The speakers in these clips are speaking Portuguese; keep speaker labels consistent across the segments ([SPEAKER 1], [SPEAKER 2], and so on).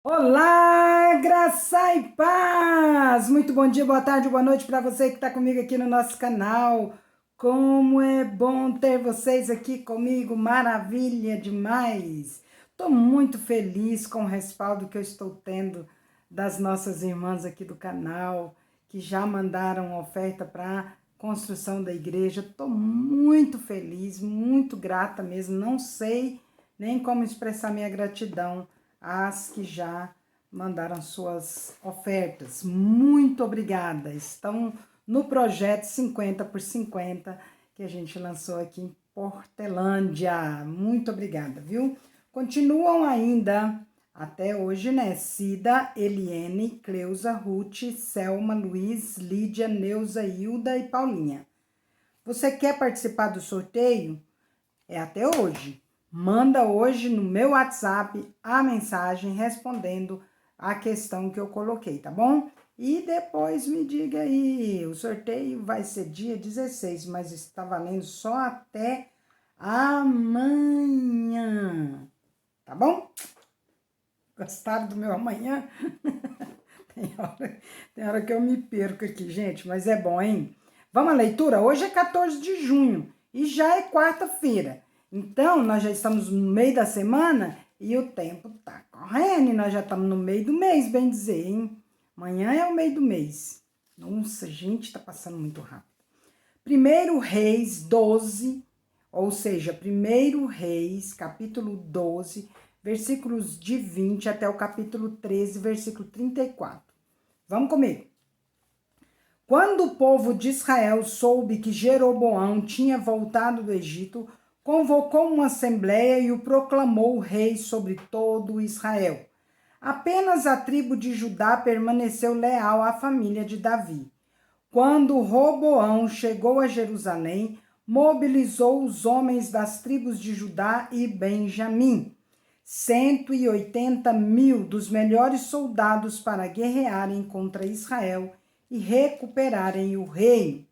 [SPEAKER 1] Olá, graça e paz! Muito bom dia, boa tarde, boa noite para você que está comigo aqui no nosso canal. Como é bom ter vocês aqui comigo, maravilha demais! Estou muito feliz com o respaldo que eu estou tendo das nossas irmãs aqui do canal, que já mandaram oferta para a construção da igreja. Estou muito feliz, muito grata mesmo, não sei nem como expressar minha gratidão às que já mandaram suas ofertas. Muito obrigada. Estão no projeto 50 por 50 que a gente lançou aqui em Portelândia. Muito obrigada, viu? Continuam ainda até hoje, né? Cida, Eliene, Cleusa, Ruth, Selma, Luiz, Lídia, Neuza, Hilda e Paulinha. Você quer participar do sorteio? É até hoje. Manda hoje no meu WhatsApp a mensagem respondendo a questão que eu coloquei, tá bom? E depois me diga aí, o sorteio vai ser dia 16, mas está valendo só até amanhã, tá bom? Gostaram do meu amanhã? Tem hora que eu me perco aqui, gente, mas é bom, hein? Vamos à leitura? Hoje é 14 de junho e já é quarta-feira. Então, nós já estamos no meio da semana e o tempo tá correndo e nós já estamos no meio do mês, bem dizer, hein? Amanhã é o meio do mês. Nossa, gente, tá passando muito rápido. 1 Reis 12, ou seja, 1 Reis, capítulo 12, versículos de 20 até o capítulo 13, versículo 34. Vamos comigo. Quando o povo de Israel soube que Jeroboão tinha voltado do Egito, convocou uma assembleia e o proclamou rei sobre todo Israel. Apenas a tribo de Judá permaneceu leal à família de Davi. Quando Roboão chegou a Jerusalém, mobilizou os homens das tribos de Judá e Benjamim, 180.000 dos melhores soldados para guerrearem contra Israel e recuperarem o reino.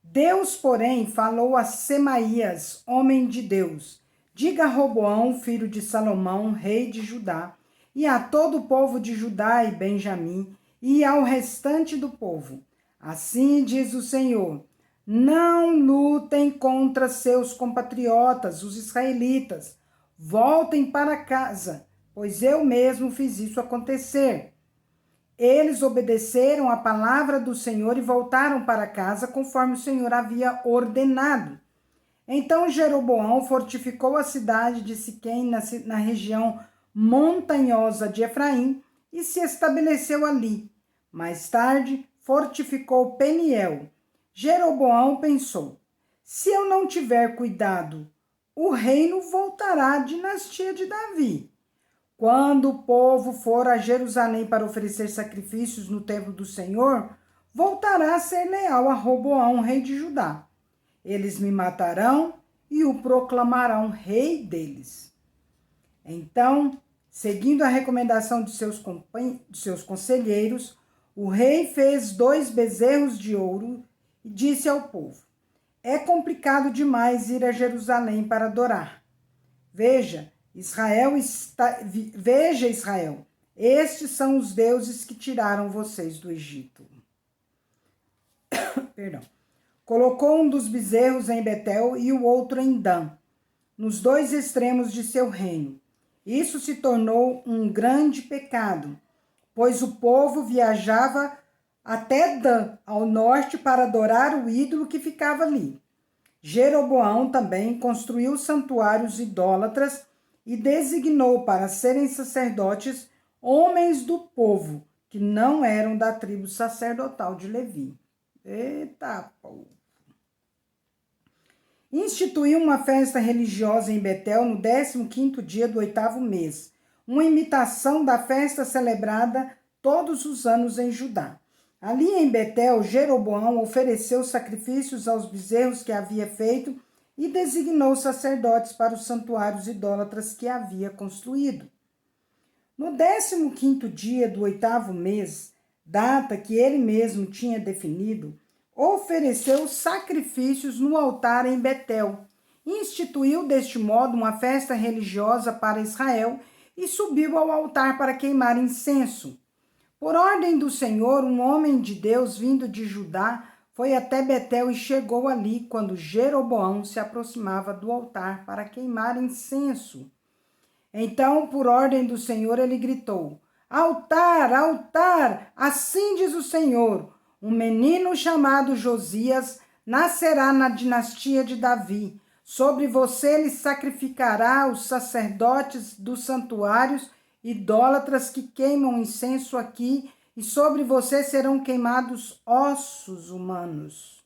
[SPEAKER 1] Deus, porém, falou a Semaías, homem de Deus: diga a Roboão, filho de Salomão, rei de Judá, e a todo o povo de Judá e Benjamim, e ao restante do povo: assim diz o Senhor: não lutem contra seus compatriotas, os israelitas. Voltem para casa, pois eu mesmo fiz isso acontecer. Eles obedeceram à palavra do Senhor e voltaram para casa conforme o Senhor havia ordenado. Então Jeroboão fortificou a cidade de Siquém na região montanhosa de Efraim e se estabeleceu ali. Mais tarde, fortificou Peniel. Jeroboão pensou: se eu não tiver cuidado, o reino voltará à dinastia de Davi. Quando o povo for a Jerusalém para oferecer sacrifícios no templo do Senhor, voltará a ser leal a Roboão, rei de Judá. Eles me matarão e o proclamarão rei deles. Então, seguindo a recomendação de seus conselheiros, o rei fez 2 bezerros de ouro e disse ao povo: é complicado demais ir a Jerusalém para adorar. Veja, Israel, estes são os deuses que tiraram vocês do Egito. Perdão. Colocou um dos bezerros em Betel e o outro em Dan, nos 2 extremos de seu reino. Isso se tornou um grande pecado, pois o povo viajava até Dan, ao norte, para adorar o ídolo que ficava ali. Jeroboão também construiu santuários idólatras e designou para serem sacerdotes homens do povo, que não eram da tribo sacerdotal de Levi. Eita, povo! Instituiu uma festa religiosa em Betel no 15º dia do 8º mês, uma imitação da festa celebrada todos os anos em Judá. Ali em Betel, Jeroboão ofereceu sacrifícios aos bezerros que havia feito e designou sacerdotes para os santuários idólatras que havia construído. No 15º dia do 8º mês, data que ele mesmo tinha definido, ofereceu sacrifícios no altar em Betel. Instituiu deste modo uma festa religiosa para Israel e subiu ao altar para queimar incenso. Por ordem do Senhor, um homem de Deus vindo de Judá foi até Betel e chegou ali quando Jeroboão se aproximava do altar para queimar incenso. Então, por ordem do Senhor, ele gritou: Altar, altar, assim diz o Senhor, um menino chamado Josias nascerá na dinastia de Davi. Sobre você lhe sacrificará os sacerdotes dos santuários idólatras que queimam incenso aqui, e sobre você serão queimados ossos humanos.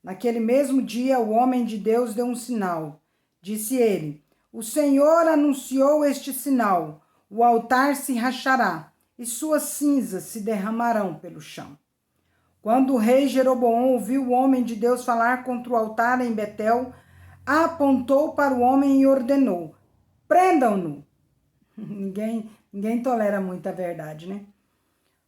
[SPEAKER 1] Naquele mesmo dia, o homem de Deus deu um sinal. Disse ele: O Senhor anunciou este sinal: o altar se rachará e suas cinzas se derramarão pelo chão. Quando o rei Jeroboão ouviu o homem de Deus falar contra o altar em Betel, apontou para o homem e ordenou: prendam-no. Ninguém tolera muita verdade, né?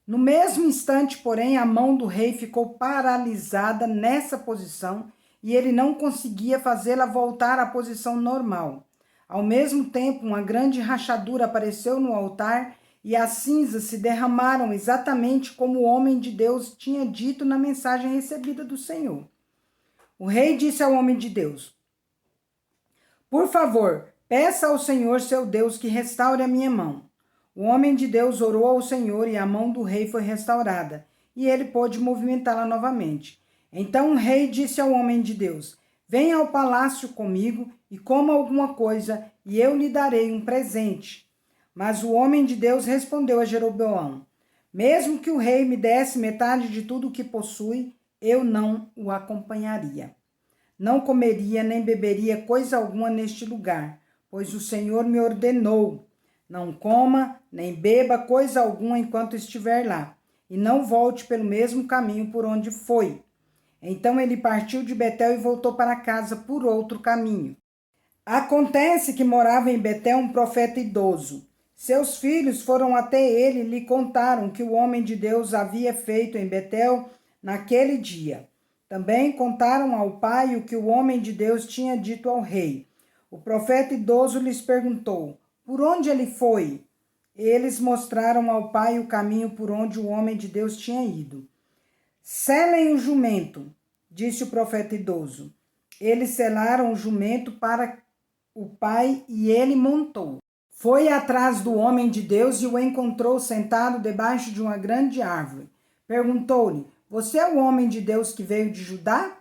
[SPEAKER 1] No mesmo instante, porém, a mão do rei ficou paralisada nessa posição e ele não conseguia fazê-la voltar à posição normal. Ao mesmo tempo, uma grande rachadura apareceu no altar e as cinzas se derramaram exatamente como o homem de Deus tinha dito na mensagem recebida do Senhor. O rei disse ao homem de Deus: Por favor, peça ao Senhor seu Deus que restaure a minha mão. O homem de Deus orou ao Senhor e a mão do rei foi restaurada, e ele pôde movimentá-la novamente. Então o rei disse ao homem de Deus: Venha ao palácio comigo e coma alguma coisa, e eu lhe darei um presente. Mas o homem de Deus respondeu a Jeroboão: Mesmo que o rei me desse metade de tudo o que possui, eu não o acompanharia. Não comeria nem beberia coisa alguma neste lugar, pois o Senhor me ordenou: não coma nem beba coisa alguma enquanto estiver lá, e não volte pelo mesmo caminho por onde foi. Então ele partiu de Betel e voltou para casa por outro caminho. Acontece que morava em Betel um profeta idoso. Seus filhos foram até ele e lhe contaram que o homem de Deus havia feito em Betel naquele dia. Também contaram ao pai o que o homem de Deus tinha dito ao rei. O profeta idoso lhes perguntou: por onde ele foi? Eles mostraram ao pai o caminho por onde o homem de Deus tinha ido. Selem o jumento, disse o profeta idoso. Eles selaram o jumento para o pai e ele montou. Foi atrás do homem de Deus e o encontrou sentado debaixo de uma grande árvore. Perguntou-lhe: Você é o homem de Deus que veio de Judá?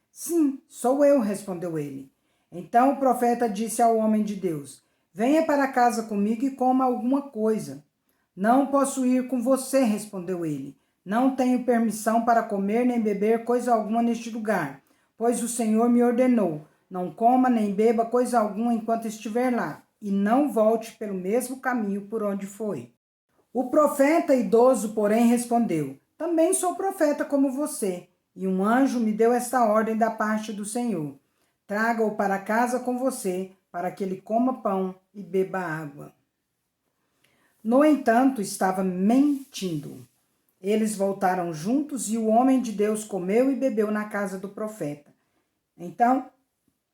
[SPEAKER 1] Sim, sou eu, respondeu ele. Então o profeta disse ao homem de Deus: Venha para casa comigo e coma alguma coisa. Não posso ir com você, respondeu ele. Não tenho permissão para comer nem beber coisa alguma neste lugar, pois o Senhor me ordenou: não coma nem beba coisa alguma enquanto estiver lá, e não volte pelo mesmo caminho por onde foi. O profeta idoso, porém, respondeu: Também sou profeta como você, e um anjo me deu esta ordem da parte do Senhor: traga-o para casa com você, para que ele coma pão e beba água. No entanto, estava mentindo. Eles voltaram juntos e o homem de Deus comeu e bebeu na casa do profeta. Então,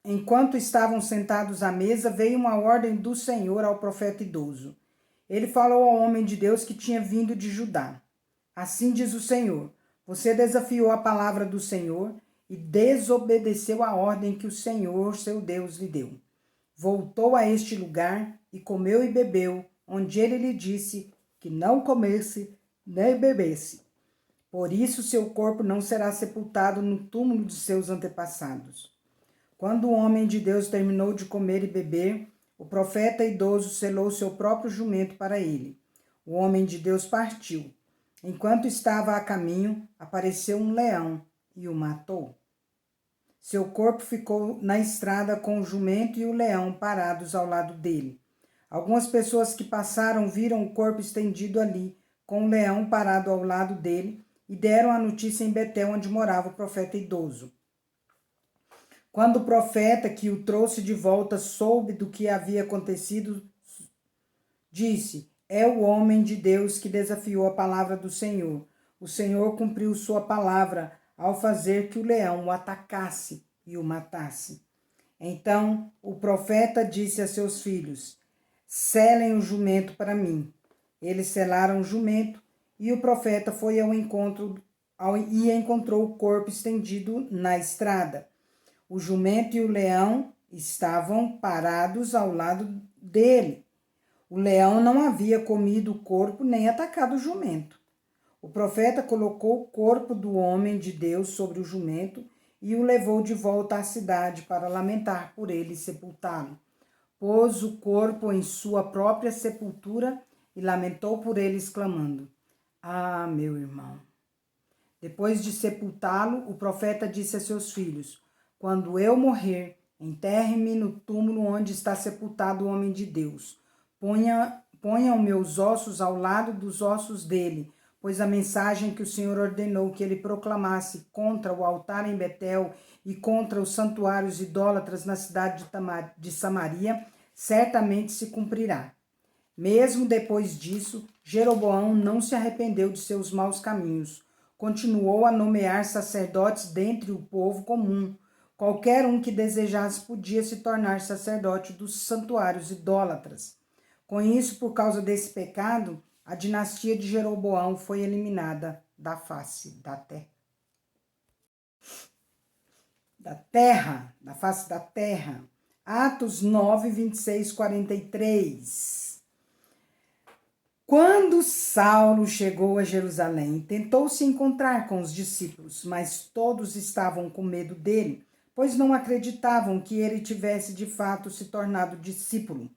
[SPEAKER 1] enquanto estavam sentados à mesa, veio uma ordem do Senhor ao profeta idoso. Ele falou ao homem de Deus que tinha vindo de Judá: Assim diz o Senhor: você desafiou a palavra do Senhor e desobedeceu a ordem que o Senhor, seu Deus, lhe deu. Voltou a este lugar e comeu e bebeu, onde ele lhe disse que não comesse nem bebesse. Por isso seu corpo não será sepultado no túmulo de seus antepassados. Quando o homem de Deus terminou de comer e beber, o profeta idoso selou seu próprio jumento para ele. O homem de Deus partiu. Enquanto estava a caminho, apareceu um leão e o matou. Seu corpo ficou na estrada com o jumento e o leão parados ao lado dele. Algumas pessoas que passaram viram o corpo estendido ali, com o leão parado ao lado dele, e deram a notícia em Betel, onde morava o profeta idoso. Quando o profeta que o trouxe de volta soube do que havia acontecido, disse: É o homem de Deus que desafiou a palavra do Senhor. O Senhor cumpriu sua palavra ao fazer que o leão o atacasse e o matasse. Então o profeta disse a seus filhos: selem o jumento para mim. Eles selaram o jumento, e o profeta foi ao encontro e encontrou o corpo estendido na estrada. O jumento e o leão estavam parados ao lado dele. O leão não havia comido o corpo nem atacado o jumento. O profeta colocou o corpo do homem de Deus sobre o jumento e o levou de volta à cidade para lamentar por ele e sepultá-lo. Pôs o corpo em sua própria sepultura e lamentou por ele, exclamando: Ah, meu irmão! Depois de sepultá-lo, o profeta disse a seus filhos: Quando eu morrer, enterre-me no túmulo onde está sepultado o homem de Deus. Ponham meus ossos ao lado dos ossos dele, pois a mensagem que o Senhor ordenou que ele proclamasse contra o altar em Betel e contra os santuários idólatras na cidade de Samaria certamente se cumprirá. Mesmo depois disso, Jeroboão não se arrependeu de seus maus caminhos. Continuou a nomear sacerdotes dentre o povo comum. Qualquer um que desejasse podia se tornar sacerdote dos santuários idólatras. Com isso, por causa desse pecado, a dinastia de Jeroboão foi eliminada da face da terra. Da face da terra. Atos 9, 26, 43. Quando Saulo chegou a Jerusalém, tentou se encontrar com os discípulos, mas todos estavam com medo dele, pois não acreditavam que ele tivesse de fato se tornado discípulo.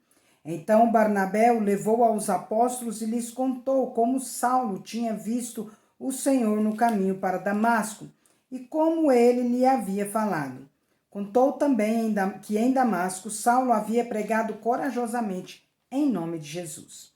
[SPEAKER 1] Então Barnabé o levou aos apóstolos e lhes contou como Saulo tinha visto o Senhor no caminho para Damasco e como ele lhe havia falado. Contou também que em Damasco Saulo havia pregado corajosamente em nome de Jesus.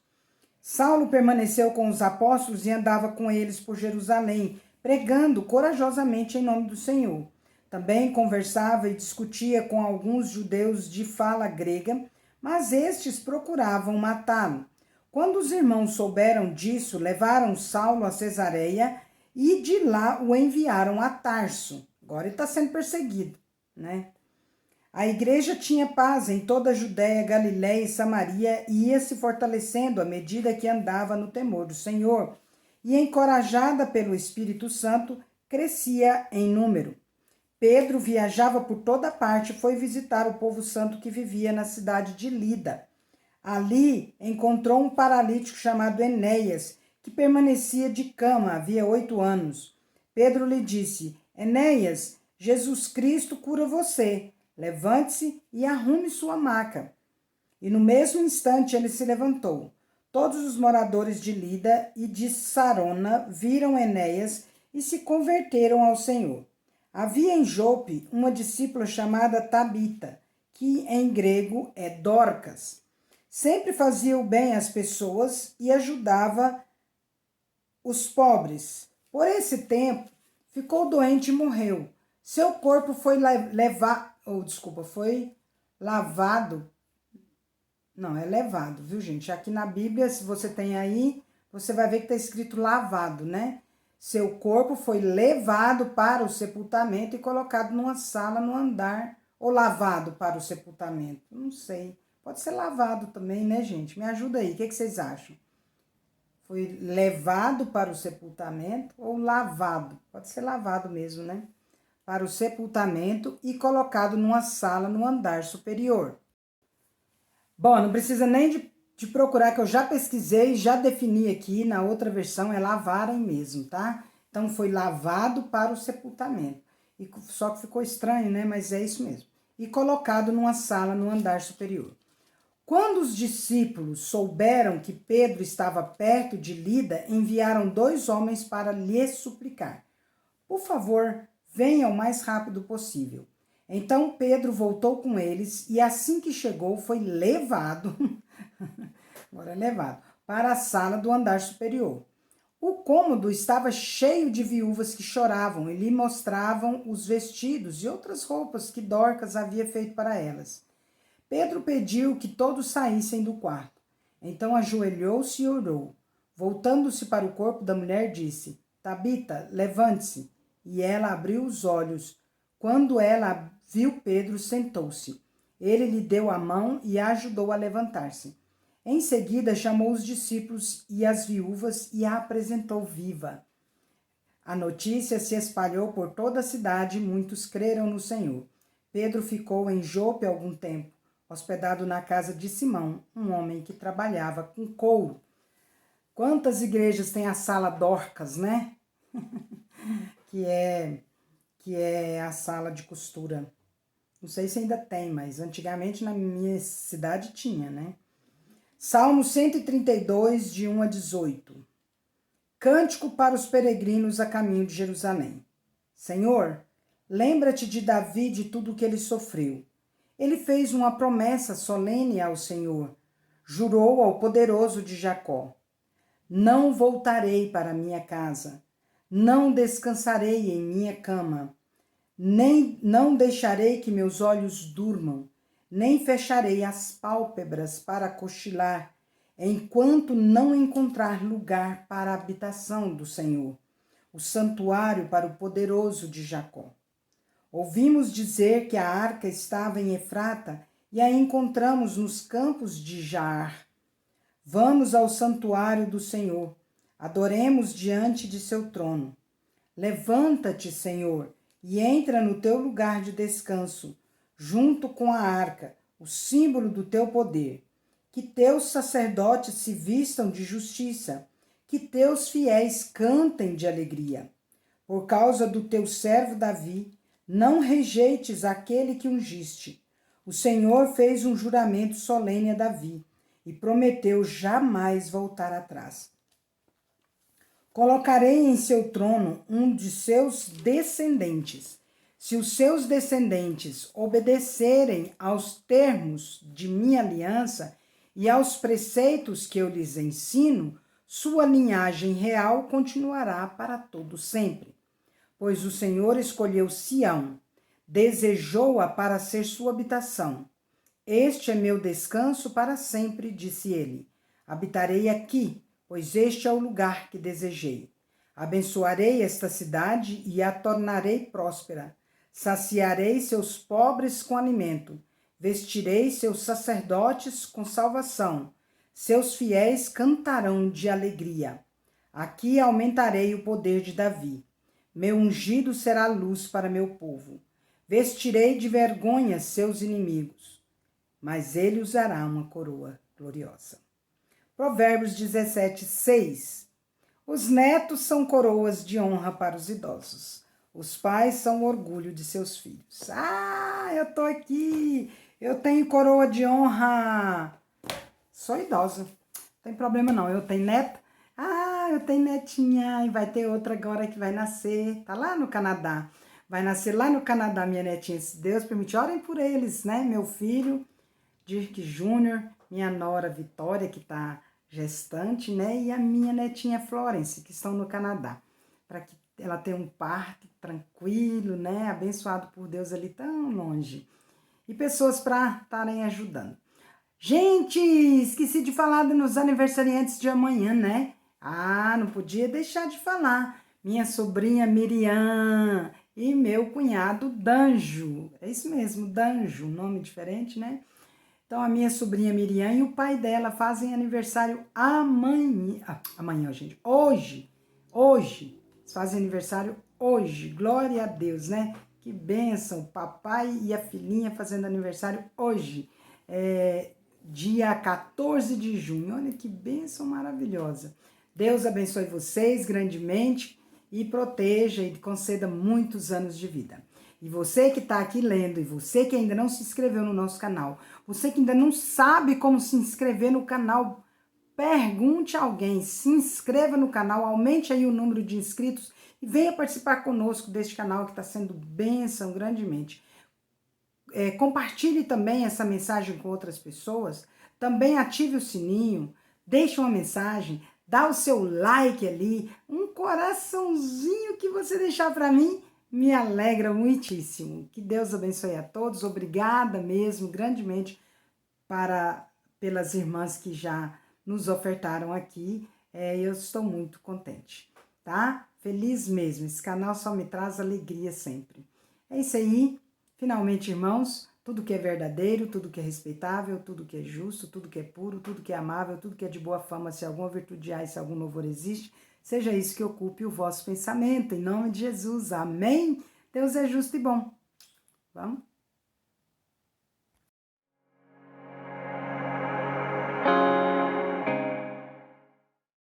[SPEAKER 1] Saulo permaneceu com os apóstolos e andava com eles por Jerusalém, pregando corajosamente em nome do Senhor. Também conversava e discutia com alguns judeus de fala grega, mas estes procuravam matá-lo. Quando os irmãos souberam disso, levaram Saulo a Cesareia e de lá o enviaram a Tarso. Agora ele está sendo perseguido, né? A igreja tinha paz em toda a Judéia, Galiléia e Samaria e ia se fortalecendo à medida que andava no temor do Senhor. E, encorajada pelo Espírito Santo, crescia em número. Pedro viajava por toda parte e foi visitar o povo santo que vivia na cidade de Lida. Ali encontrou um paralítico chamado Enéas, que permanecia de cama havia 8 anos. Pedro lhe disse: Enéas, Jesus Cristo cura você. Levante-se e arrume sua maca. E no mesmo instante ele se levantou. Todos os moradores de Lida e de Sarona viram Enéas e se converteram ao Senhor. Havia em Jope uma discípula chamada Tabita, que em grego é Dorcas. Sempre fazia o bem às pessoas e ajudava os pobres. Por esse tempo, ficou doente e morreu. Seu corpo foi foi lavado. Não, é levado, viu, gente? Aqui na Bíblia, se você tem aí, você vai ver que está escrito lavado, né? Seu corpo foi levado para o sepultamento e colocado numa sala no andar. Ou lavado para o sepultamento? Não sei. Pode ser lavado também, né, gente? Me ajuda aí. O que vocês acham? Foi levado para o sepultamento ou lavado? Pode ser lavado mesmo, né? Para o sepultamento e colocado numa sala no andar superior. Bom, não precisa nem de procurar, que eu já pesquisei, já defini aqui, na outra versão é lavarem mesmo, tá? Então, foi lavado para o sepultamento. Só que ficou estranho, né? Mas é isso mesmo. E colocado numa sala no andar superior. Quando os discípulos souberam que Pedro estava perto de Lida, enviaram 2 homens para lhe suplicar: Por favor, venha o mais rápido possível. Então Pedro voltou com eles e assim que chegou foi levado, para a sala do andar superior. O cômodo estava cheio de viúvas que choravam e lhe mostravam os vestidos e outras roupas que Dorcas havia feito para elas. Pedro pediu que todos saíssem do quarto. Então ajoelhou-se e orou. Voltando-se para o corpo da mulher, disse: Tabita, levante-se. E ela abriu os olhos. Quando ela viu Pedro, sentou-se. Ele lhe deu a mão e a ajudou a levantar-se. Em seguida, chamou os discípulos e as viúvas e a apresentou viva. A notícia se espalhou por toda a cidade e muitos creram no Senhor. Pedro ficou em Jope algum tempo, hospedado na casa de Simão, um homem que trabalhava com couro. Quantas igrejas tem a sala Dorcas, né? que é a sala de costura. Não sei se ainda tem, mas antigamente na minha cidade tinha, né? Salmo 132, de 1 a 18. Cântico para os peregrinos a caminho de Jerusalém. Senhor, lembra-te de Davi e de tudo o que ele sofreu. Ele fez uma promessa solene ao Senhor. Jurou ao poderoso de Jacó: não voltarei para minha casa, não descansarei em minha cama, nem não deixarei que meus olhos durmam, nem fecharei as pálpebras para cochilar, enquanto não encontrar lugar para a habitação do Senhor, o santuário para o poderoso de Jacó. Ouvimos dizer que a arca estava em Efrata e a encontramos nos campos de Jaar. Vamos ao santuário do Senhor, adoremos diante de seu trono. Levanta-te, Senhor, e entra no teu lugar de descanso, junto com a arca, o símbolo do teu poder. Que teus sacerdotes se vistam de justiça, que teus fiéis cantem de alegria. Por causa do teu servo Davi, não rejeites aquele que ungiste. O Senhor fez um juramento solene a Davi e prometeu jamais voltar atrás. Colocarei em seu trono um de seus descendentes. Se os seus descendentes obedecerem aos termos de minha aliança e aos preceitos que eu lhes ensino, sua linhagem real continuará para todo sempre. Pois o Senhor escolheu Sião, desejou-a para ser sua habitação. Este é meu descanso para sempre, disse ele. Habitarei aqui, pois este é o lugar que desejei. Abençoarei esta cidade e a tornarei próspera. Saciarei seus pobres com alimento. Vestirei seus sacerdotes com salvação. Seus fiéis cantarão de alegria. Aqui aumentarei o poder de Davi. Meu ungido será luz para meu povo. Vestirei de vergonha seus inimigos, mas ele usará uma coroa gloriosa. Provérbios 17, 6. Os netos são coroas de honra para os idosos. Os pais são o orgulho de seus filhos. Ah, eu tô aqui. Eu tenho coroa de honra. Sou idosa. Não tem problema não. Eu tenho neta. Ah, eu tenho netinha. E vai ter outra agora que vai nascer. Tá lá no Canadá. Vai nascer lá no Canadá, minha netinha. Se Deus permitir, orem por eles, né? Meu filho, Dirk Júnior, minha nora Vitória, que tá gestante, né? E a minha netinha Florence, que estão no Canadá. Para que ela tenha um parto tranquilo, né? Abençoado por Deus ali tão longe. E pessoas para estarem ajudando. Gente, esqueci de falar nos aniversariantes de amanhã, né? Ah, não podia deixar de falar. Minha sobrinha Miriam e meu cunhado Danjo. É isso mesmo, Danjo, nome diferente, né? Então, a minha sobrinha Miriam e o pai dela fazem aniversário amanhã. Amanhã, gente. Hoje. Eles fazem aniversário hoje. Glória a Deus, né? Que bênção. O papai e a filhinha fazendo aniversário hoje. Dia 14 de junho. Olha que bênção maravilhosa. Deus abençoe vocês grandemente e proteja e conceda muitos anos de vida. E você que está aqui lendo, e você que ainda não se inscreveu no nosso canal, você que ainda não sabe como se inscrever no canal, pergunte a alguém, se inscreva no canal, aumente aí o número de inscritos e venha participar conosco deste canal que está sendo bênção grandemente. Compartilhe também essa mensagem com outras pessoas, também ative o sininho, deixe uma mensagem, dá o seu like ali, um coraçãozinho que você deixar para mim, me alegra muitíssimo. Que Deus abençoe a todos. Obrigada mesmo, grandemente, pelas irmãs que já nos ofertaram aqui. Eu estou muito contente, tá? Feliz mesmo. Esse canal só me traz alegria sempre. É isso aí. Finalmente, irmãos, Tudo que é verdadeiro, tudo que é respeitável, tudo que é justo, tudo que é puro, tudo que é amável, tudo que é de boa fama, se alguma virtude há e se algum louvor existe, seja isso que ocupe o vosso pensamento, em nome de Jesus. Amém? Deus é justo e bom. Vamos?